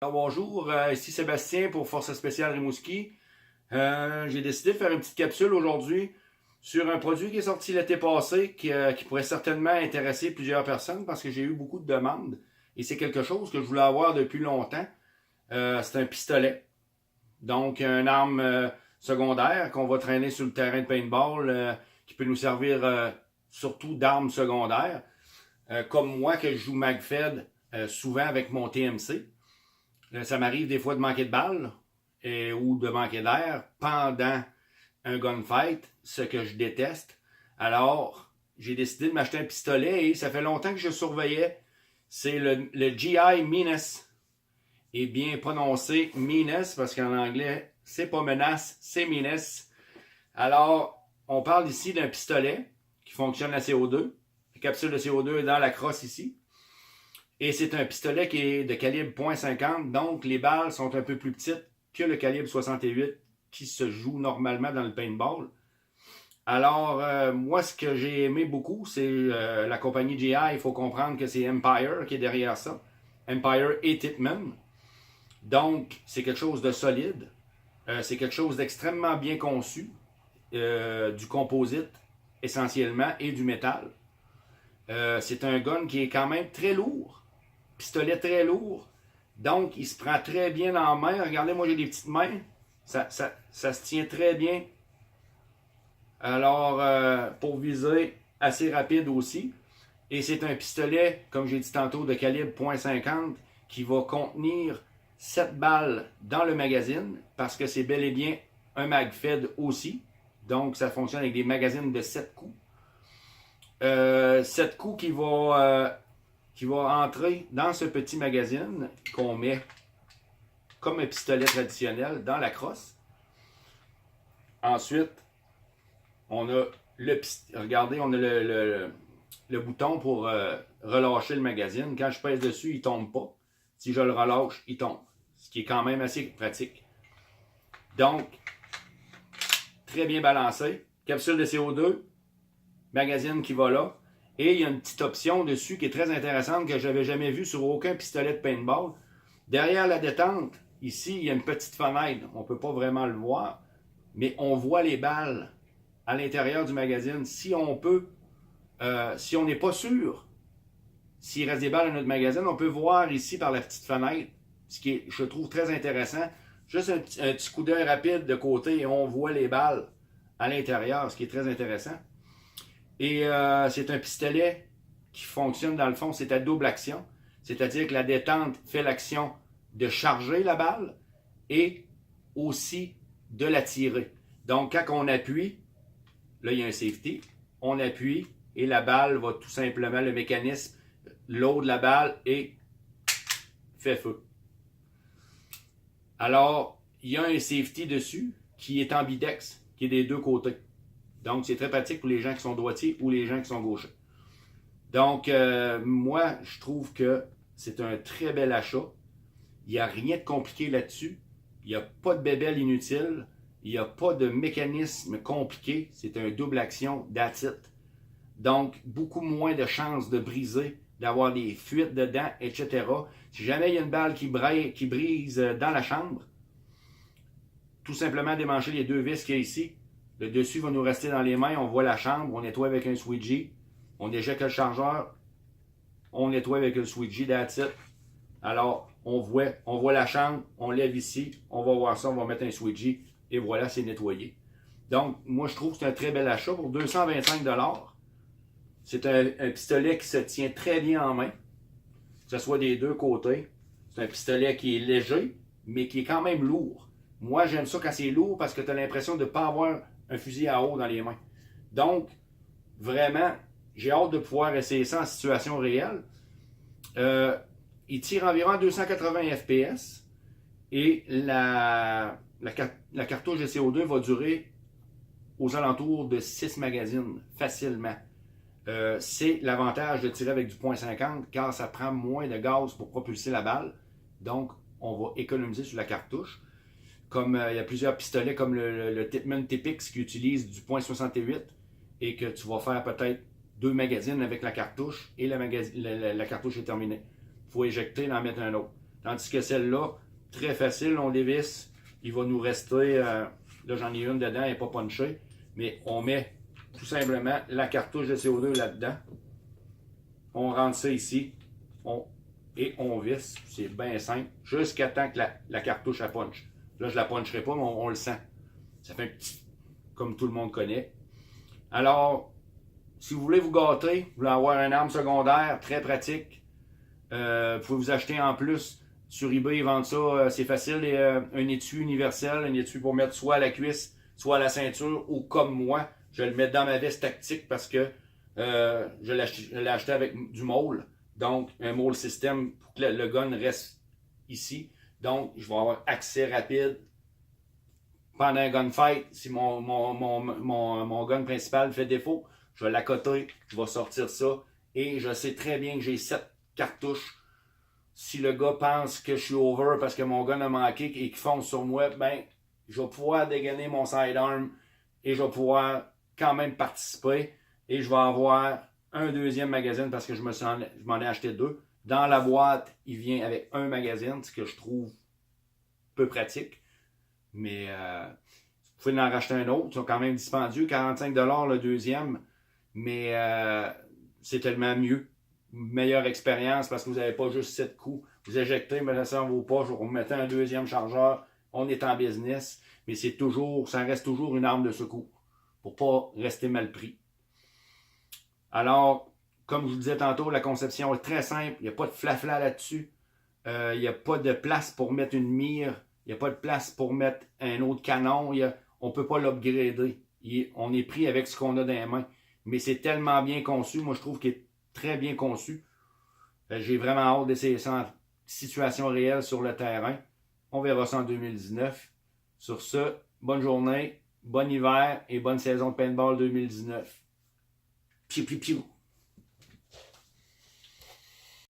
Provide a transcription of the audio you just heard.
Alors, bonjour, ici Sébastien pour Force Spéciale Rimouski. J'ai décidé de faire une petite capsule aujourd'hui sur un produit qui est sorti l'été passé qui pourrait certainement intéresser plusieurs personnes parce que j'ai eu beaucoup de demandes et c'est quelque chose que je voulais avoir depuis longtemps. C'est un pistolet, donc une arme secondaire qu'on va traîner sur le terrain de paintball qui peut nous servir surtout d'arme secondaire. Comme moi que je joue MagFed souvent avec mon TMC. Ça m'arrive des fois de manquer de balles ou de manquer d'air pendant un gunfight, ce que je déteste. Alors, j'ai décidé de m'acheter un pistolet et ça fait longtemps que je surveillais. C'est le GI Menace. Et bien prononcé Menace parce qu'en anglais, c'est pas menace, c'est Menace. Alors, on parle ici d'un pistolet qui fonctionne à CO2. La capsule de CO2 est dans la crosse ici. Et c'est un pistolet qui est de calibre .50, donc les balles sont un peu plus petites que le calibre 68 qui se joue normalement dans le paintball. Alors, moi, ce que j'ai aimé beaucoup, c'est la compagnie GI. Il faut comprendre que c'est Empire qui est derrière ça. Empire et Tippmann. Donc, c'est quelque chose de solide. C'est quelque chose d'extrêmement bien conçu. Du composite, essentiellement, et du métal. C'est un gun qui est quand même très lourd. Pistolet très lourd. Donc, il se prend très bien en main. Regardez, moi, j'ai des petites mains. Ça se tient très bien. Alors, pour viser, assez rapide aussi. Et c'est un pistolet, comme j'ai dit tantôt, de calibre .50 qui va contenir 7 balles dans le magazine parce que c'est bel et bien un MagFed aussi. Donc, ça fonctionne avec des magazines de 7 coups. 7 coups qui va entrer dans ce petit magazine qu'on met comme un pistolet traditionnel dans la crosse. Ensuite, on a regardez, on a le bouton pour relâcher le magazine. Quand je pèse dessus, il ne tombe pas. Si je le relâche, il tombe. Ce qui est quand même assez pratique. Donc, très bien balancé. Capsule de CO2, magazine qui va là. Et il y a une petite option dessus qui est très intéressante que je n'avais jamais vue sur aucun pistolet de paintball. Derrière la détente, ici, il y a une petite fenêtre. On ne peut pas vraiment le voir, mais on voit les balles à l'intérieur du magazine. Si on peut, si on n'est pas sûr s'il reste des balles dans notre magazine, on peut voir ici par la petite fenêtre, ce qui est, je trouve, très intéressant. Juste un petit coup d'œil rapide de côté et on voit les balles à l'intérieur, ce qui est très intéressant. Et c'est un pistolet qui fonctionne dans le fond, c'est à double action. C'est-à-dire que la détente fait l'action de charger la balle et aussi de la tirer. Donc quand on appuie, là il y a un safety, on appuie et la balle va tout simplement, le mécanisme load la balle et fait feu. Alors, il y a un safety dessus qui est ambidex, qui est des deux côtés. Donc, c'est très pratique pour les gens qui sont droitiers ou les gens qui sont gauchers. Donc, moi, je trouve que c'est un très bel achat. Il n'y a rien de compliqué là-dessus. Il n'y a pas de bébelle inutile. Il n'y a pas de mécanisme compliqué. C'est un double action, that's it. Donc, beaucoup moins de chances de briser, d'avoir des fuites dedans, etc. Si jamais il y a une balle qui brise dans la chambre, tout simplement démancher les deux vis qu'il y a ici. Le dessus va nous rester dans les mains, on voit la chambre, on nettoie avec un squeegee, on éjecte le chargeur, on nettoie avec le squeegee, that's it. Alors, on voit la chambre, on lève ici, on va voir ça, on va mettre un squeegee, et voilà, c'est nettoyé. Donc, moi, je trouve que c'est un très bel achat pour 225$. C'est un pistolet qui se tient très bien en main, que ce soit des deux côtés. C'est un pistolet qui est léger, mais qui est quand même lourd. Moi, j'aime ça quand c'est lourd parce que tu as l'impression de ne pas avoir un fusil à eau dans les mains. Donc, vraiment, j'ai hâte de pouvoir essayer ça en situation réelle. Il tire environ 280 FPS et la cartouche de CO2 va durer aux alentours de 6 magazines facilement. C'est l'avantage de tirer avec du .50 car ça prend moins de gaz pour propulser la balle. Donc, on va économiser sur la cartouche. Comme il y a plusieurs pistolets comme le Tippmann TPX qui utilise du .68 et que tu vas faire peut-être 2 magazines avec la cartouche et la cartouche est terminée. Il faut éjecter et en mettre un autre. Tandis que celle-là, très facile, on dévisse. Il va nous rester, là j'en ai une dedans, elle n'est pas punchée, mais on met tout simplement la cartouche de CO2 là-dedans. On rentre ça ici et on visse. C'est bien simple, jusqu'à temps que la cartouche la punch. Là, je ne la puncherai pas, mais on le sent. Ça fait un petit, comme tout le monde connaît. Alors, si vous voulez vous gâter, vous voulez avoir une arme secondaire très pratique, vous pouvez vous acheter en plus sur eBay, ils vendent ça, c'est facile, un étui universel, un étui pour mettre soit à la cuisse, soit à la ceinture, ou comme moi, je vais le mettre dans ma veste tactique parce que je l'ai acheté avec du môle. Donc, un môle système pour que le gun reste ici. Donc, je vais avoir accès rapide. Pendant un gunfight, si mon gun principal fait défaut, je vais l'accoter, je vais sortir ça. Et je sais très bien que j'ai 7 cartouches. Si le gars pense que je suis over parce que mon gun a manqué et qu'il fonce sur moi, ben, je vais pouvoir dégainer mon sidearm et je vais pouvoir quand même participer. Et je vais avoir un deuxième magazine parce que je m'en ai acheté 2. Dans la boîte, il vient avec un magazine, ce que je trouve peu pratique. Mais vous pouvez en racheter un autre. Ils sont quand même dispendieux. 45$ le deuxième. Mais c'est tellement mieux. Meilleure expérience parce que vous n'avez pas juste 7 coups. Vous éjectez, mettez ça dans vos poches, vous mettez un deuxième chargeur. On est en business. Mais ça reste toujours une arme de secours. Pour ne pas rester mal pris. Alors, comme je vous disais tantôt, la conception est très simple. Il n'y a pas de flafla là-dessus. Il n'y a pas de place pour mettre une mire. Il n'y a pas de place pour mettre un autre canon. On ne peut pas l'upgrader. On est pris avec ce qu'on a dans les mains. Mais c'est tellement bien conçu. Moi, je trouve qu'il est très bien conçu. J'ai vraiment hâte d'essayer ça en situation réelle sur le terrain. On verra ça en 2019. Sur ce, bonne journée, bon hiver et bonne saison de paintball 2019. Piou, piou, piou.